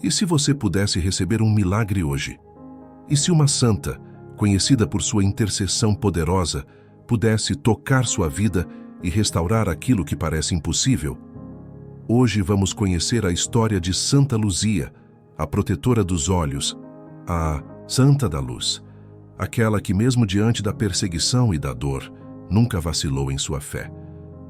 E se você pudesse receber um milagre hoje? E se uma santa, conhecida por sua intercessão poderosa, pudesse tocar sua vida e restaurar aquilo que parece impossível? Hoje vamos conhecer a história de Santa Luzia, a protetora dos olhos, a Santa da Luz, aquela que mesmo diante da perseguição e da dor, nunca vacilou em sua fé.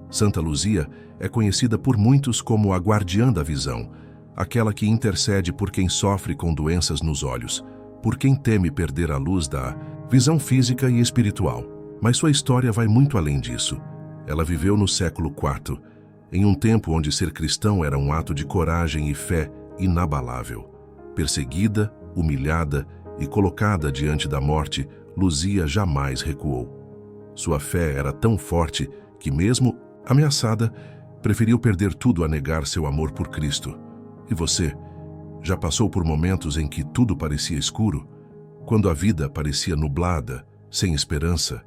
Santa Luzia é conhecida por muitos como a guardiã da visão, aquela que intercede por quem sofre com doenças nos olhos, por quem teme perder a luz da visão física e espiritual. Mas sua história vai muito além disso. Ela viveu no século IV, em um tempo onde ser cristão era um ato de coragem e fé inabalável. Perseguida, humilhada e colocada diante da morte, Luzia jamais recuou. Sua fé era tão forte que, mesmo ameaçada, preferiu perder tudo a negar seu amor por Cristo. E você, já passou por momentos em que tudo parecia escuro? Quando a vida parecia nublada, sem esperança?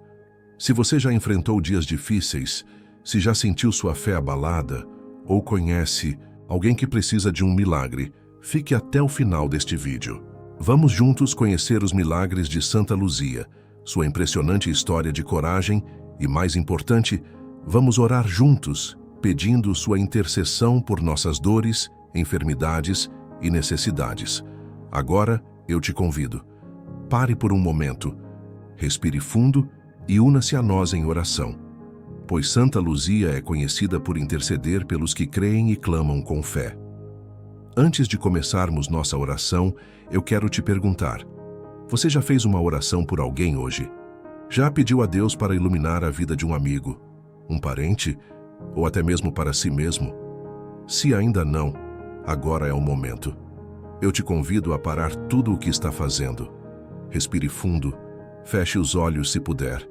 Se você já enfrentou dias difíceis, se já sentiu sua fé abalada, ou conhece alguém que precisa de um milagre, fique até o final deste vídeo. Vamos juntos conhecer os milagres de Santa Luzia, sua impressionante história de coragem e, mais importante, vamos orar juntos, pedindo sua intercessão por nossas dores, enfermidades e necessidades. Agora eu te convido. Pare por um momento, respire fundo e una-se a nós em oração, pois Santa Luzia é conhecida por interceder pelos que creem e clamam com fé. Antes de começarmos nossa oração, eu quero te perguntar: você já fez uma oração por alguém hoje? Já pediu a Deus para iluminar a vida de um amigo, um parente, ou até mesmo para si mesmo? Se ainda não, agora é o momento. Eu te convido a parar tudo o que está fazendo. Respire fundo, feche os olhos se puder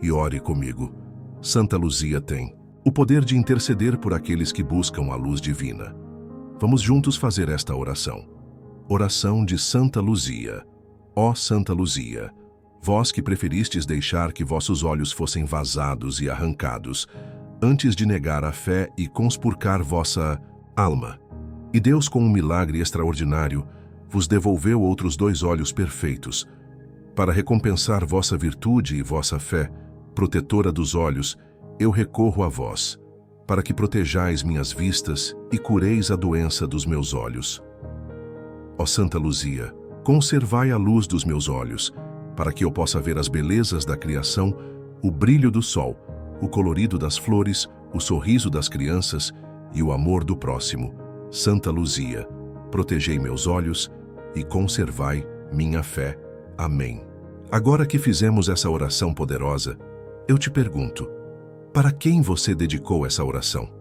e ore comigo. Santa Luzia tem o poder de interceder por aqueles que buscam a luz divina. Vamos juntos fazer esta oração. Oração de Santa Luzia. Ó Santa Luzia, vós que preferistes deixar que vossos olhos fossem vazados e arrancados, antes de negar a fé e conspurcar vossa alma. E Deus, com um milagre extraordinário, vos devolveu outros 2 olhos perfeitos. Para recompensar vossa virtude e vossa fé, protetora dos olhos, eu recorro a vós, para que protejais minhas vistas e cureis a doença dos meus olhos. Ó Santa Luzia, conservai a luz dos meus olhos, para que eu possa ver as belezas da criação, o brilho do sol, o colorido das flores, o sorriso das crianças e o amor do próximo. Santa Luzia, protegei meus olhos e conservai minha fé. Amém. Agora que fizemos essa oração poderosa, eu te pergunto, para quem você dedicou essa oração?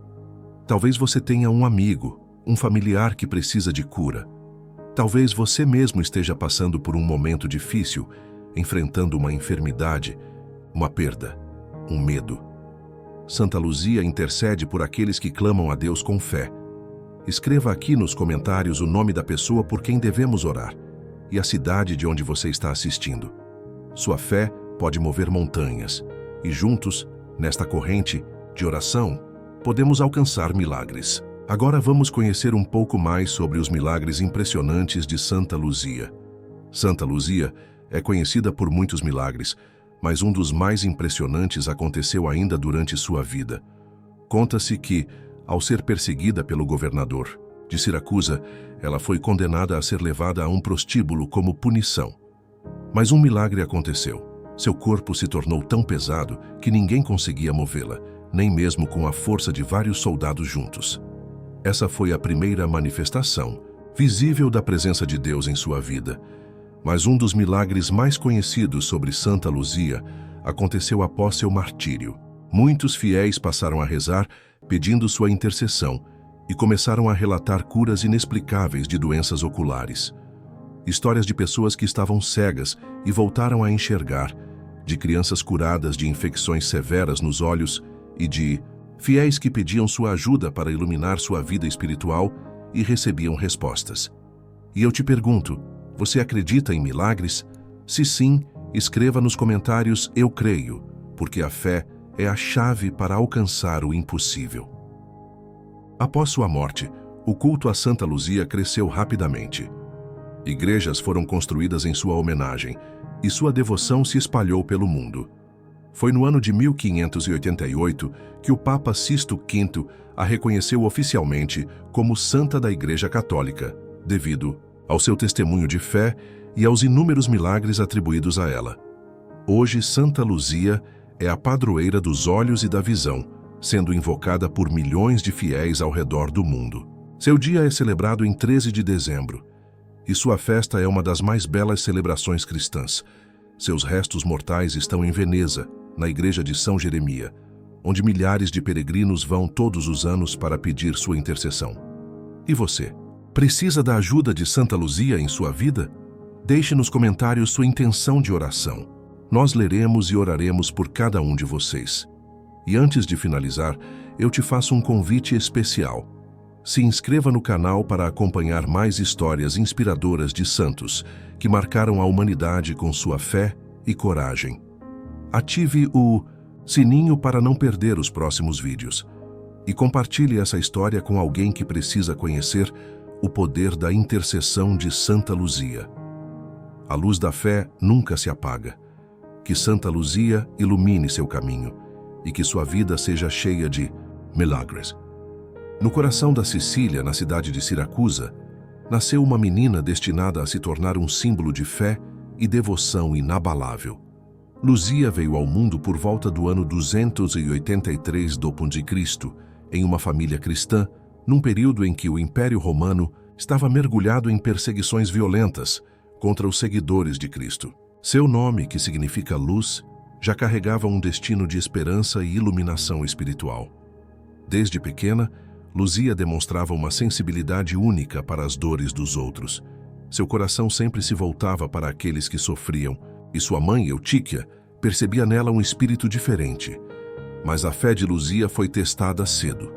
Talvez você tenha um amigo, um familiar que precisa de cura. Talvez você mesmo esteja passando por um momento difícil, enfrentando uma enfermidade, uma perda, um medo. Santa Luzia intercede por aqueles que clamam a Deus com fé. Escreva aqui nos comentários o nome da pessoa por quem devemos orar e a cidade de onde você está assistindo. Sua fé pode mover montanhas e juntos, nesta corrente de oração, podemos alcançar milagres. Agora vamos conhecer um pouco mais sobre os milagres impressionantes de Santa Luzia. Santa Luzia é conhecida por muitos milagres, mas um dos mais impressionantes aconteceu ainda durante sua vida. Conta-se que, ao ser perseguida pelo governador de Siracusa, ela foi condenada a ser levada a um prostíbulo como punição. Mas um milagre aconteceu. Seu corpo se tornou tão pesado que ninguém conseguia movê-la, nem mesmo com a força de vários soldados juntos. Essa foi a primeira manifestação visível da presença de Deus em sua vida. Mas um dos milagres mais conhecidos sobre Santa Luzia aconteceu após seu martírio. Muitos fiéis passaram a rezar pedindo sua intercessão e começaram a relatar curas inexplicáveis de doenças oculares. Histórias de pessoas que estavam cegas e voltaram a enxergar, de crianças curadas de infecções severas nos olhos e de fiéis que pediam sua ajuda para iluminar sua vida espiritual e recebiam respostas. E eu te pergunto, você acredita em milagres? Se sim, escreva nos comentários "Eu creio", porque a fé é a chave para alcançar o impossível. Após sua morte, O culto a Santa Luzia cresceu rapidamente. Igrejas foram construídas em sua homenagem e sua devoção se espalhou pelo mundo. Foi no ano de 1588 que o Papa Sisto V a reconheceu oficialmente como Santa da Igreja Católica, devido ao seu testemunho de fé e aos inúmeros milagres atribuídos a ela. Hoje, Santa Luzia é a padroeira dos olhos e da visão, sendo invocada por milhões de fiéis ao redor do mundo. Seu dia é celebrado em 13 de dezembro, e sua festa é uma das mais belas celebrações cristãs. Seus restos mortais estão em Veneza, na igreja de São Jeremia, onde milhares de peregrinos vão todos os anos para pedir sua intercessão. E você? Precisa da ajuda de Santa Luzia em sua vida? Deixe nos comentários sua intenção de oração. Nós leremos e oraremos por cada um de vocês. E antes de finalizar, eu te faço um convite especial. Se inscreva no canal para acompanhar mais histórias inspiradoras de santos que marcaram a humanidade com sua fé e coragem. Ative o sininho para não perder os próximos vídeos. E compartilhe essa história com alguém que precisa conhecer o poder da intercessão de Santa Luzia. A luz da fé nunca se apaga. Que Santa Luzia ilumine seu caminho e que sua vida seja cheia de milagres. No coração da Sicília, na cidade de Siracusa, nasceu uma menina destinada a se tornar um símbolo de fé e devoção inabalável. Luzia veio ao mundo por volta do ano 283 d.C., em uma família cristã, num período em que o Império Romano estava mergulhado em perseguições violentas contra os seguidores de Cristo. Seu nome, que significa luz, já carregava um destino de esperança e iluminação espiritual. Desde pequena, Luzia demonstrava uma sensibilidade única para as dores dos outros. Seu coração sempre se voltava para aqueles que sofriam, e sua mãe, Eutíquia, percebia nela um espírito diferente. Mas a fé de Luzia foi testada cedo.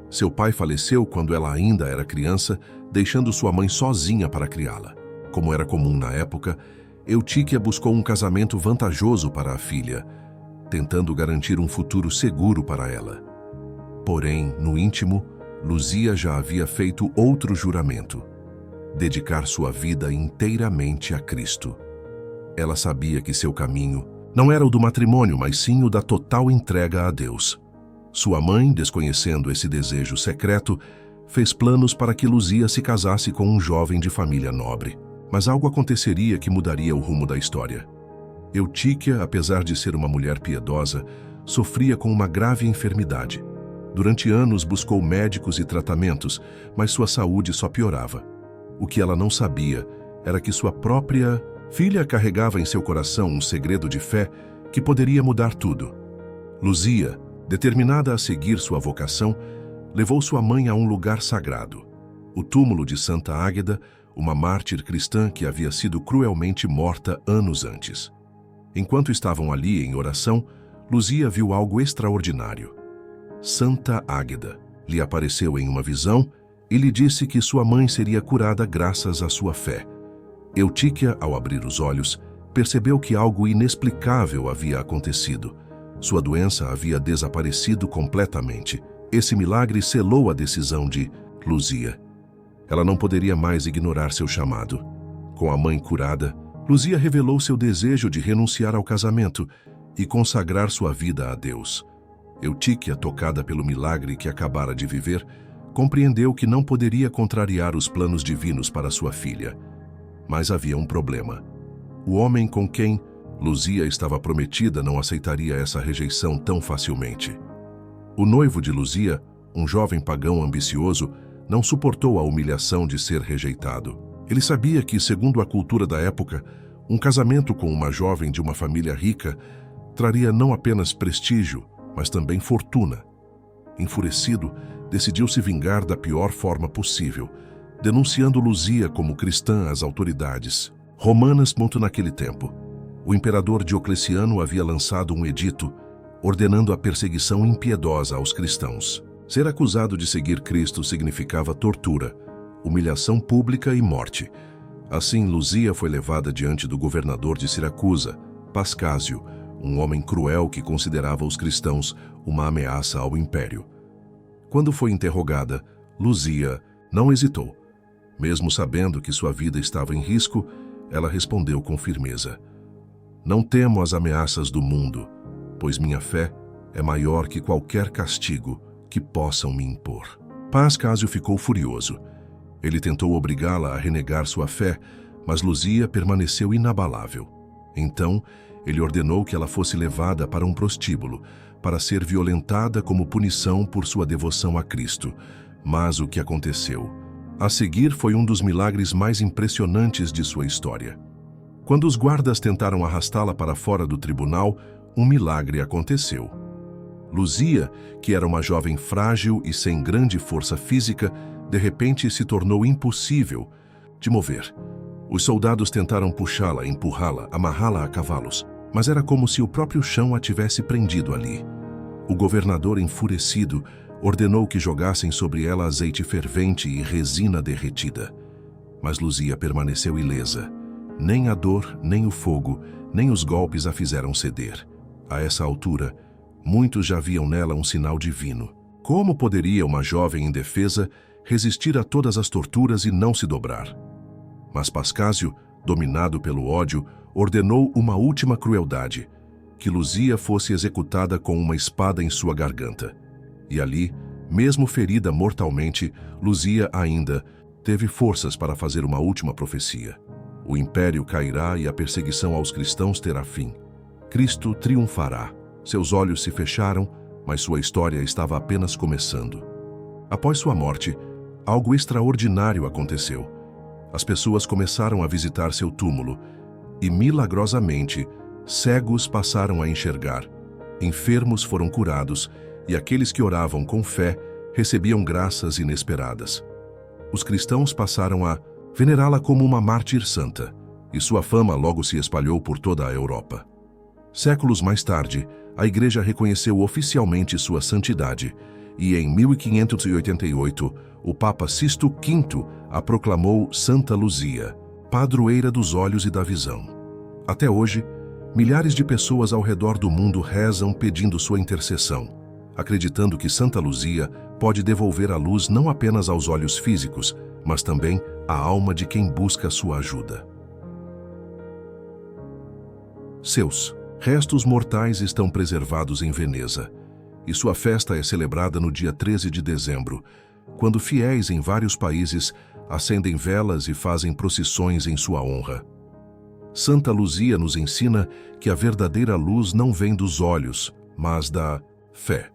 Seu pai faleceu quando ela ainda era criança, deixando sua mãe sozinha para criá-la. Como era comum na época, Eutíquia buscou um casamento vantajoso para a filha, tentando garantir um futuro seguro para ela. Porém, no íntimo, Luzia já havia feito outro juramento: dedicar sua vida inteiramente a Cristo. Ela sabia que seu caminho não era o do matrimônio, mas sim o da total entrega a Deus. Sua mãe, desconhecendo esse desejo secreto, fez planos para que Luzia se casasse com um jovem de família nobre. Mas algo aconteceria que mudaria o rumo da história. Eutíquia, apesar de ser uma mulher piedosa, sofria com uma grave enfermidade. Durante anos buscou médicos e tratamentos, mas sua saúde só piorava. O que ela não sabia era que sua própria filha carregava em seu coração um segredo de fé que poderia mudar tudo. Luzia, determinada a seguir sua vocação, levou sua mãe a um lugar sagrado, o túmulo de Santa Águeda, uma mártir cristã que havia sido cruelmente morta anos antes. Enquanto estavam ali em oração, Luzia viu algo extraordinário. Santa Águeda lhe apareceu em uma visão e lhe disse que sua mãe seria curada graças à sua fé. Eutíquia, ao abrir os olhos, percebeu que algo inexplicável havia acontecido. Sua doença havia desaparecido completamente. Esse milagre selou a decisão de Luzia. Ela não poderia mais ignorar seu chamado. Com a mãe curada, Luzia revelou seu desejo de renunciar ao casamento e consagrar sua vida a Deus. Eutíquia, tocada pelo milagre que acabara de viver, compreendeu que não poderia contrariar os planos divinos para sua filha. Mas havia um problema. O homem com quem Luzia estava prometida não aceitaria essa rejeição tão facilmente. O noivo de Luzia, um jovem pagão ambicioso, não suportou a humilhação de ser rejeitado. Ele sabia que, segundo a cultura da época, um casamento com uma jovem de uma família rica traria não apenas prestígio, mas também fortuna. Enfurecido, decidiu se vingar da pior forma possível, denunciando Luzia como cristã às autoridades romanas. Muito naquele tempo, o imperador Diocleciano havia lançado um edito ordenando a perseguição impiedosa aos cristãos. Ser acusado de seguir Cristo significava tortura, humilhação pública e morte. Assim, Luzia foi levada diante do governador de Siracusa, Pascásio, um homem cruel que considerava os cristãos uma ameaça ao império. Quando foi interrogada, Luzia Não hesitou. Mesmo sabendo que sua vida estava em risco, ela respondeu com firmeza: "Não temo as ameaças do mundo, pois minha fé é maior que qualquer castigo que possam me impor." Pascásio ficou furioso. Ele tentou obrigá-la a renegar sua fé, mas Luzia permaneceu inabalável. Então, ele ordenou que ela fosse levada para um prostíbulo, para ser violentada como punição por sua devoção a Cristo. Mas o que aconteceu? A seguir foi um dos milagres mais impressionantes de sua história. Quando os guardas tentaram arrastá-la para fora do tribunal, um milagre aconteceu. Luzia, que era uma jovem frágil e sem grande força física, de repente se tornou impossível de mover. Os soldados tentaram puxá-la, empurrá-la, amarrá-la a cavalos, mas era como se o próprio chão a tivesse prendido ali. O governador, enfurecido, ordenou que jogassem sobre ela azeite fervente e resina derretida. Mas Luzia permaneceu ilesa. Nem a dor, nem o fogo, nem os golpes a fizeram ceder. A essa altura, muitos já viam nela um sinal divino. Como poderia uma jovem indefesa resistir a todas as torturas e não se dobrar? Mas Pascásio, dominado pelo ódio, ordenou uma última crueldade: que Luzia fosse executada com uma espada em sua garganta. E ali, mesmo ferida mortalmente, Luzia ainda teve forças para fazer uma última profecia. O império cairá e a perseguição aos cristãos terá fim. Cristo triunfará. Seus olhos se fecharam, mas sua história estava apenas começando. Após sua morte, algo extraordinário aconteceu. As pessoas começaram a visitar seu túmulo e, milagrosamente, cegos passaram a enxergar, enfermos foram curados e aqueles que oravam com fé recebiam graças inesperadas. Os cristãos passaram a venerá-la como uma mártir santa, e sua fama logo se espalhou por toda a Europa. Séculos mais tarde, a Igreja reconheceu oficialmente sua santidade, e em 1588, o Papa Sisto V a proclamou Santa Luzia, padroeira dos olhos e da visão. Até hoje, milhares de pessoas ao redor do mundo rezam pedindo sua intercessão, acreditando que Santa Luzia pode devolver a luz não apenas aos olhos físicos, mas também à alma de quem busca sua ajuda. Seus restos mortais estão preservados em Veneza, e sua festa é celebrada no dia 13 de dezembro, quando fiéis em vários países acendem velas e fazem procissões em sua honra. Santa Luzia nos ensina que a verdadeira luz não vem dos olhos, mas da fé.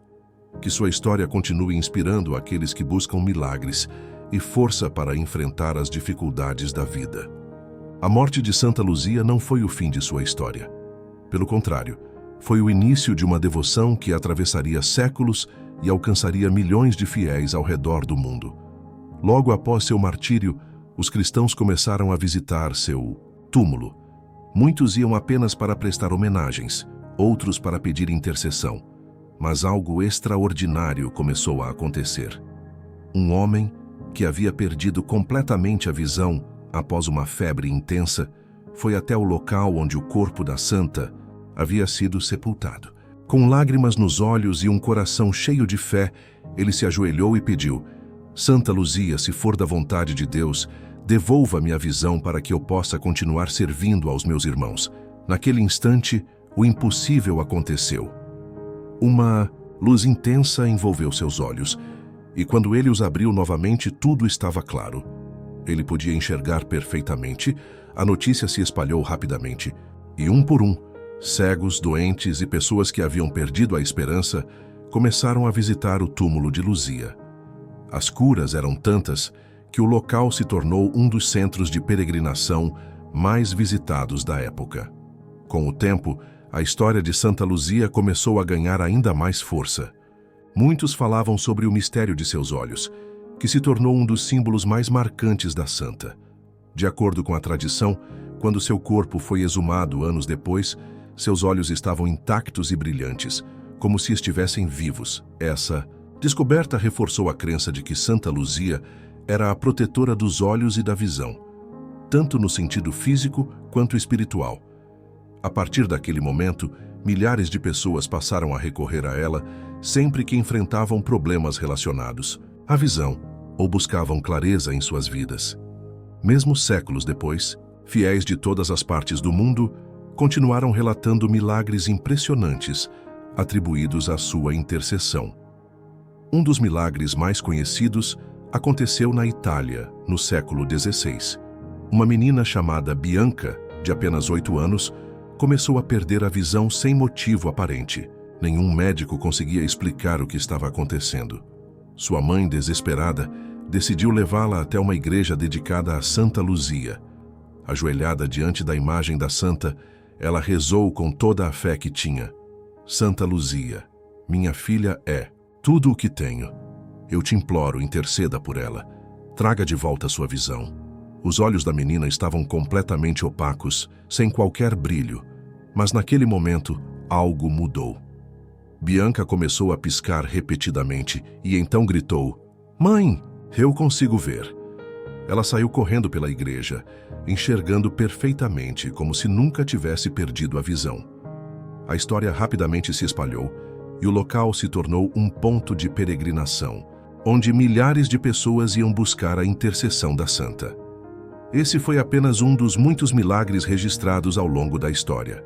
Que sua história continue inspirando aqueles que buscam milagres e força para enfrentar as dificuldades da vida. A morte de Santa Luzia não foi o fim de sua história. Pelo contrário, foi o início de uma devoção que atravessaria séculos e alcançaria milhões de fiéis ao redor do mundo. Logo após seu martírio, os cristãos começaram a visitar seu túmulo. Muitos iam apenas para prestar homenagens, outros para pedir intercessão. Mas algo extraordinário começou a acontecer. Um homem, que havia perdido completamente a visão após uma febre intensa, foi até o local onde o corpo da santa havia sido sepultado. Com lágrimas nos olhos e um coração cheio de fé, ele se ajoelhou e pediu: "Santa Luzia, se for da vontade de Deus, devolva-me a visão para que eu possa continuar servindo aos meus irmãos." Naquele instante, o impossível aconteceu. Uma luz intensa envolveu seus olhos, e quando ele os abriu novamente, tudo estava claro. Ele podia enxergar perfeitamente, a notícia se espalhou rapidamente, e um por um, cegos, doentes e pessoas que haviam perdido a esperança começaram a visitar o túmulo de Luzia. As curas eram tantas que o local se tornou um dos centros de peregrinação mais visitados da época. Com o tempo, a história de Santa Luzia começou a ganhar ainda mais força. Muitos falavam sobre o mistério de seus olhos, que se tornou um dos símbolos mais marcantes da santa. De acordo com a tradição, quando seu corpo foi exumado anos depois, seus olhos estavam intactos e brilhantes, como se estivessem vivos. Essa descoberta reforçou a crença de que Santa Luzia era a protetora dos olhos e da visão, tanto no sentido físico quanto espiritual. A partir daquele momento, milhares de pessoas passaram a recorrer a ela sempre que enfrentavam problemas relacionados à visão ou buscavam clareza em suas vidas. Mesmo séculos depois, fiéis de todas as partes do mundo continuaram relatando milagres impressionantes atribuídos à sua intercessão. Um dos milagres mais conhecidos aconteceu na Itália, no século XVI. Uma menina chamada Bianca, de apenas 8 anos, começou a perder a visão sem motivo aparente. Nenhum médico conseguia explicar o que estava acontecendo. Sua mãe, desesperada, decidiu levá-la até uma igreja dedicada a Santa Luzia. Ajoelhada diante da imagem da santa, ela rezou com toda a fé que tinha. Santa Luzia, minha filha é tudo o que tenho. Eu te imploro, interceda por ela. Traga de volta sua visão. Os olhos da menina estavam completamente opacos, sem qualquer brilho. Mas naquele momento, algo mudou. Bianca começou a piscar repetidamente e então gritou: "Mãe, eu consigo ver." Ela saiu correndo pela igreja, enxergando perfeitamente, como se nunca tivesse perdido a visão. A história rapidamente se espalhou e o local se tornou um ponto de peregrinação, onde milhares de pessoas iam buscar a intercessão da santa. Esse foi apenas um dos muitos milagres registrados ao longo da história.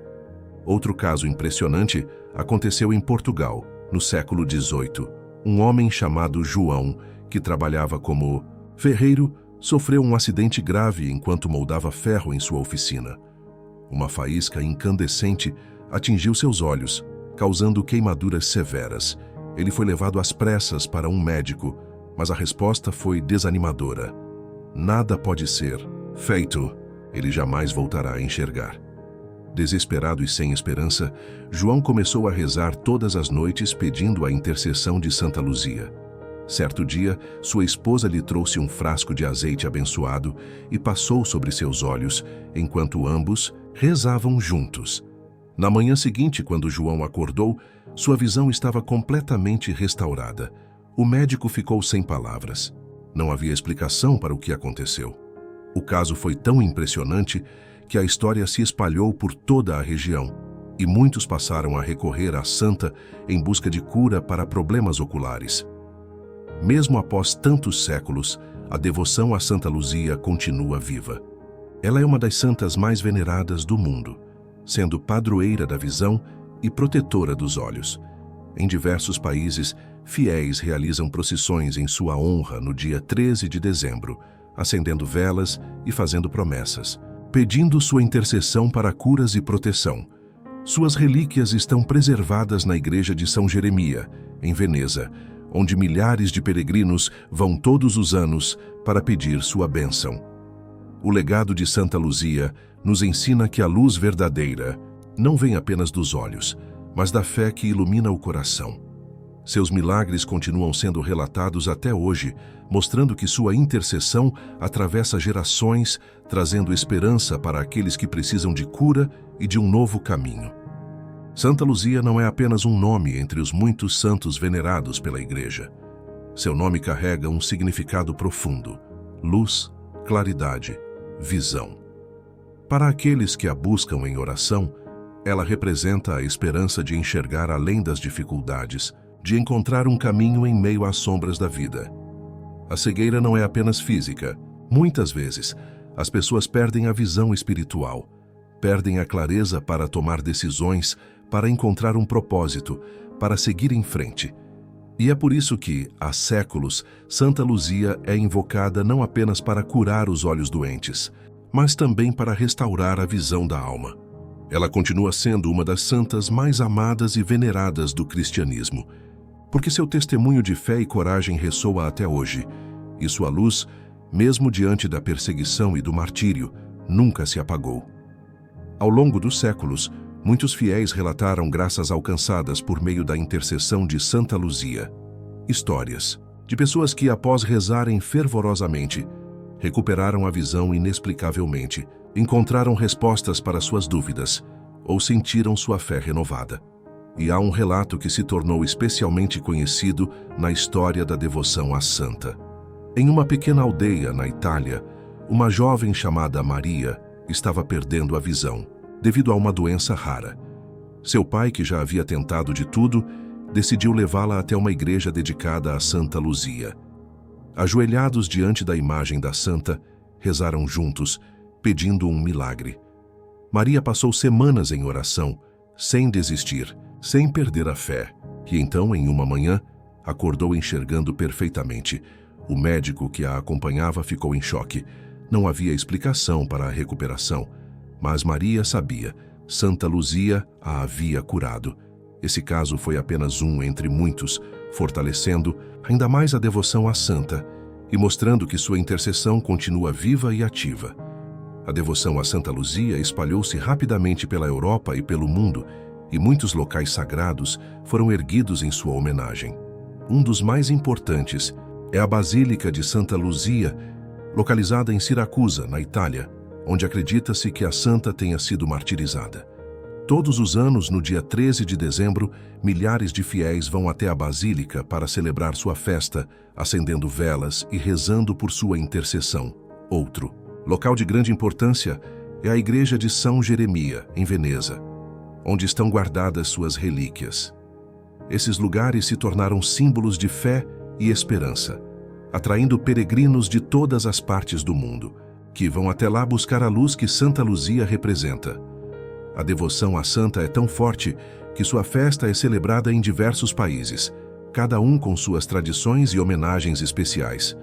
Outro caso impressionante aconteceu em Portugal, no século XVIII. Um homem chamado João, que trabalhava como ferreiro, sofreu um acidente grave enquanto moldava ferro em sua oficina. Uma faísca incandescente atingiu seus olhos, causando queimaduras severas. Ele foi levado às pressas para um médico, mas a resposta foi desanimadora. Nada pode ser feito. Ele jamais voltará a enxergar. Desesperado e sem esperança, João começou a rezar todas as noites pedindo a intercessão de Santa Luzia. Certo dia, sua esposa lhe trouxe um frasco de azeite abençoado e passou sobre seus olhos, enquanto ambos rezavam juntos. Na manhã seguinte, quando João acordou, sua visão estava completamente restaurada. O médico ficou sem palavras. Não havia explicação para o que aconteceu. O caso foi tão impressionante que a história se espalhou por toda a região, e muitos passaram a recorrer à santa em busca de cura para problemas oculares. Mesmo após tantos séculos, a devoção a Santa Luzia continua viva. Ela é uma das santas mais veneradas do mundo, sendo padroeira da visão e protetora dos olhos. Em diversos países, fiéis realizam procissões em sua honra no dia 13 de dezembro, acendendo velas e fazendo promessas, pedindo sua intercessão para curas e proteção. Suas relíquias estão preservadas na igreja de São Jeremia, em Veneza, onde milhares de peregrinos vão todos os anos para pedir sua bênção. O legado de Santa Luzia nos ensina que a luz verdadeira não vem apenas dos olhos, mas da fé que ilumina o coração. Seus milagres continuam sendo relatados até hoje, mostrando que sua intercessão atravessa gerações, trazendo esperança para aqueles que precisam de cura e de um novo caminho. Santa Luzia não é apenas um nome entre os muitos santos venerados pela Igreja. Seu nome carrega um significado profundo: luz, claridade, visão. Para aqueles que a buscam em oração, ela representa a esperança de enxergar além das dificuldades, de encontrar um caminho em meio às sombras da vida. A cegueira não é apenas física. Muitas vezes, as pessoas perdem a visão espiritual, perdem a clareza para tomar decisões, para encontrar um propósito, para seguir em frente. E é por isso que, há séculos, Santa Luzia é invocada não apenas para curar os olhos doentes, mas também para restaurar a visão da alma. Ela continua sendo uma das santas mais amadas e veneradas do cristianismo, porque seu testemunho de fé e coragem ressoa até hoje, e sua luz, mesmo diante da perseguição e do martírio, nunca se apagou. Ao longo dos séculos, muitos fiéis relataram graças alcançadas por meio da intercessão de Santa Luzia. Histórias de pessoas que, após rezarem fervorosamente, recuperaram a visão inexplicavelmente, encontraram respostas para suas dúvidas ou sentiram sua fé renovada. E há um relato que se tornou especialmente conhecido na história da devoção à santa. Em uma pequena aldeia na Itália, uma jovem chamada Maria estava perdendo a visão, devido a uma doença rara. Seu pai, que já havia tentado de tudo, decidiu levá-la até uma igreja dedicada a Santa Luzia. Ajoelhados diante da imagem da santa, rezaram juntos, pedindo um milagre. Maria passou semanas em oração, sem desistir, sem perder a fé. E então, em uma manhã, acordou enxergando perfeitamente. O médico que a acompanhava ficou em choque. Não havia explicação para a recuperação, mas Maria sabia. Santa Luzia a havia curado. Esse caso foi apenas um entre muitos, fortalecendo ainda mais a devoção à santa e mostrando que sua intercessão continua viva e ativa. A devoção a Santa Luzia espalhou-se rapidamente pela Europa e pelo mundo, e muitos locais sagrados foram erguidos em sua homenagem. Um dos mais importantes é a Basílica de Santa Luzia, localizada em Siracusa, na Itália, onde acredita-se que a santa tenha sido martirizada. Todos os anos, no dia 13 de dezembro, milhares de fiéis vão até a Basílica para celebrar sua festa, acendendo velas e rezando por sua intercessão. Outro local de grande importância é a Igreja de São Jeremia, em Veneza, onde estão guardadas suas relíquias. Esses lugares se tornaram símbolos de fé e esperança, atraindo peregrinos de todas as partes do mundo, que vão até lá buscar a luz que Santa Luzia representa. A devoção à santa é tão forte que sua festa é celebrada em diversos países, cada um com suas tradições e homenagens especiais.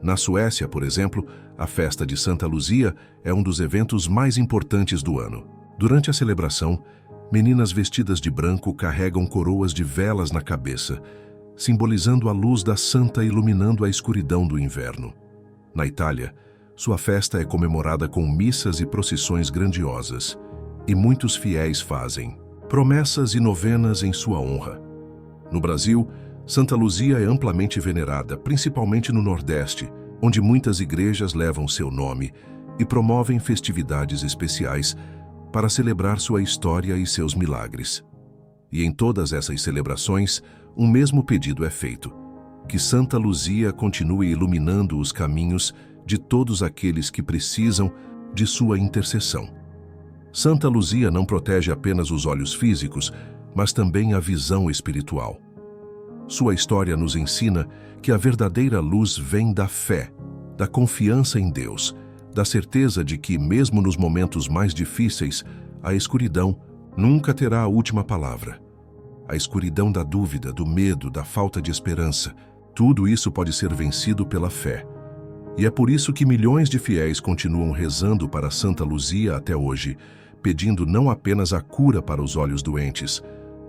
Na Suécia, por exemplo, a festa de Santa Luzia é um dos eventos mais importantes do ano. Durante a celebração, meninas vestidas de branco carregam coroas de velas na cabeça, simbolizando a luz da santa iluminando a escuridão do inverno. Na Itália, sua festa é comemorada com missas e procissões grandiosas, e muitos fiéis fazem promessas e novenas em sua honra. No Brasil, Santa Luzia é amplamente venerada, principalmente no Nordeste, onde muitas igrejas levam seu nome e promovem festividades especiais para celebrar sua história e seus milagres. E em todas essas celebrações, um mesmo pedido é feito: que Santa Luzia continue iluminando os caminhos de todos aqueles que precisam de sua intercessão. Santa Luzia não protege apenas os olhos físicos, mas também a visão espiritual. Sua história nos ensina que a verdadeira luz vem da fé, da confiança em Deus, da certeza de que, mesmo nos momentos mais difíceis, a escuridão nunca terá a última palavra. A escuridão da dúvida, do medo, da falta de esperança, tudo isso pode ser vencido pela fé. E é por isso que milhões de fiéis continuam rezando para Santa Luzia até hoje, pedindo não apenas a cura para os olhos doentes,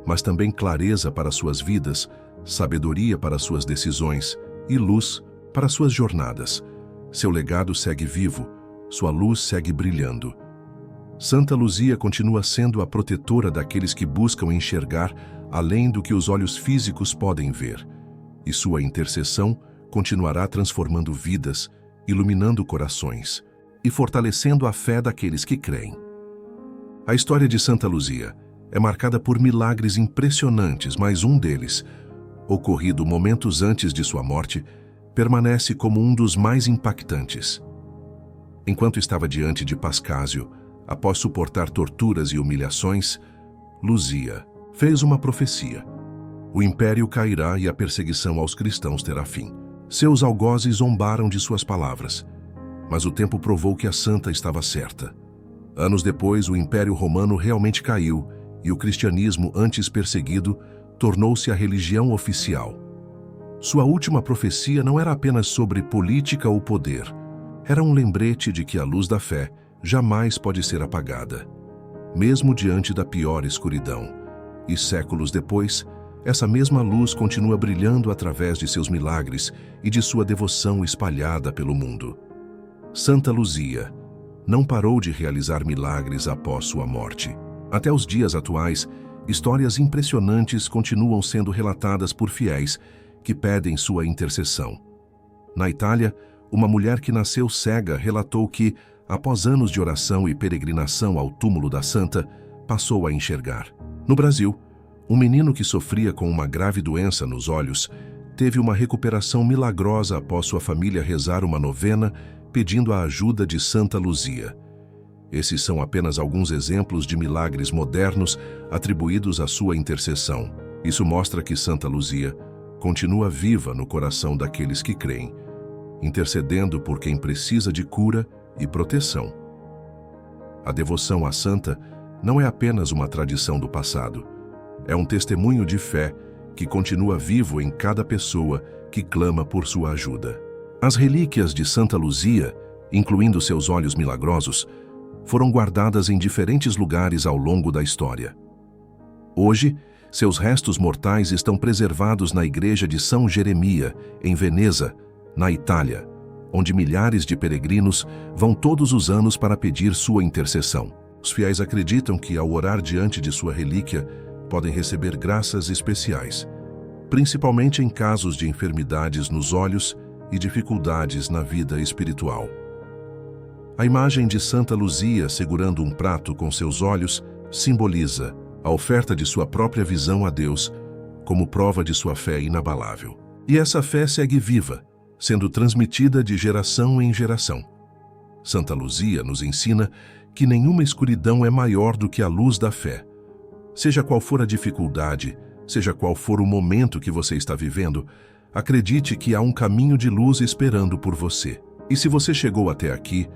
mas também clareza para suas vidas, sabedoria para suas decisões e luz para suas jornadas. Seu legado segue vivo, sua luz segue brilhando. Santa Luzia continua sendo a protetora daqueles que buscam enxergar além do que os olhos físicos podem ver, e sua intercessão continuará transformando vidas, iluminando corações e fortalecendo a fé daqueles que creem. A história de Santa Luzia é marcada por milagres impressionantes, mas um deles, ocorrido momentos antes de sua morte, permanece como um dos mais impactantes. Enquanto estava diante de Pascásio, após suportar torturas e humilhações, Luzia fez uma profecia: o império cairá e a perseguição aos cristãos terá fim. Seus algozes zombaram de suas palavras, mas o tempo provou que a santa estava certa. Anos depois, o Império Romano realmente caiu e o cristianismo, antes perseguido, tornou-se a religião oficial. Sua última profecia não era apenas sobre política ou poder. Era um lembrete de que a luz da fé jamais pode ser apagada, mesmo diante da pior escuridão. E séculos depois, essa mesma luz continua brilhando através de seus milagres e de sua devoção espalhada pelo mundo. Santa Luzia não parou de realizar milagres após sua morte. Até os dias atuais, histórias impressionantes continuam sendo relatadas por fiéis que pedem sua intercessão. Na Itália, uma mulher que nasceu cega relatou que, após anos de oração e peregrinação ao túmulo da santa, passou a enxergar. No Brasil, um menino que sofria com uma grave doença nos olhos teve uma recuperação milagrosa após sua família rezar uma novena pedindo a ajuda de Santa Luzia. Esses são apenas alguns exemplos de milagres modernos atribuídos à sua intercessão. Isso mostra que Santa Luzia continua viva no coração daqueles que creem, intercedendo por quem precisa de cura e proteção. A devoção à santa não é apenas uma tradição do passado, é um testemunho de fé que continua vivo em cada pessoa que clama por sua ajuda. As relíquias de Santa Luzia, incluindo seus olhos milagrosos, foram guardadas em diferentes lugares ao longo da história. Hoje, seus restos mortais estão preservados na igreja de São Jeremia, em Veneza, na Itália, onde milhares de peregrinos vão todos os anos para pedir sua intercessão. Os fiéis acreditam que, ao orar diante de sua relíquia, podem receber graças especiais, principalmente em casos de enfermidades nos olhos e dificuldades na vida espiritual. A imagem de Santa Luzia segurando um prato com seus olhos simboliza a oferta de sua própria visão a Deus como prova de sua fé inabalável. E essa fé segue viva, sendo transmitida de geração em geração. Santa Luzia nos ensina que nenhuma escuridão é maior do que a luz da fé. Seja qual for a dificuldade, seja qual for o momento que você está vivendo, acredite que há um caminho de luz esperando por você. E se você chegou até aqui,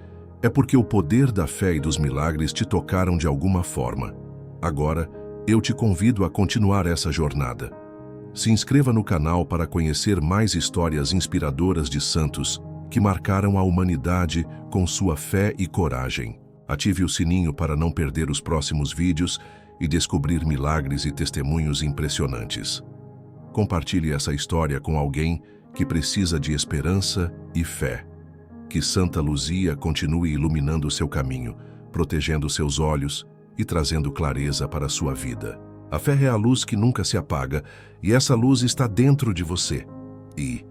é porque o poder da fé e dos milagres te tocaram de alguma forma. Agora, eu te convido a continuar essa jornada. Se inscreva no canal para conhecer mais histórias inspiradoras de santos que marcaram a humanidade com sua fé e coragem. Ative o sininho para não perder os próximos vídeos e descobrir milagres e testemunhos impressionantes. Compartilhe essa história com alguém que precisa de esperança e fé. Que Santa Luzia continue iluminando seu caminho, protegendo seus olhos e trazendo clareza para a sua vida. A fé é a luz que nunca se apaga, e essa luz está dentro de você. E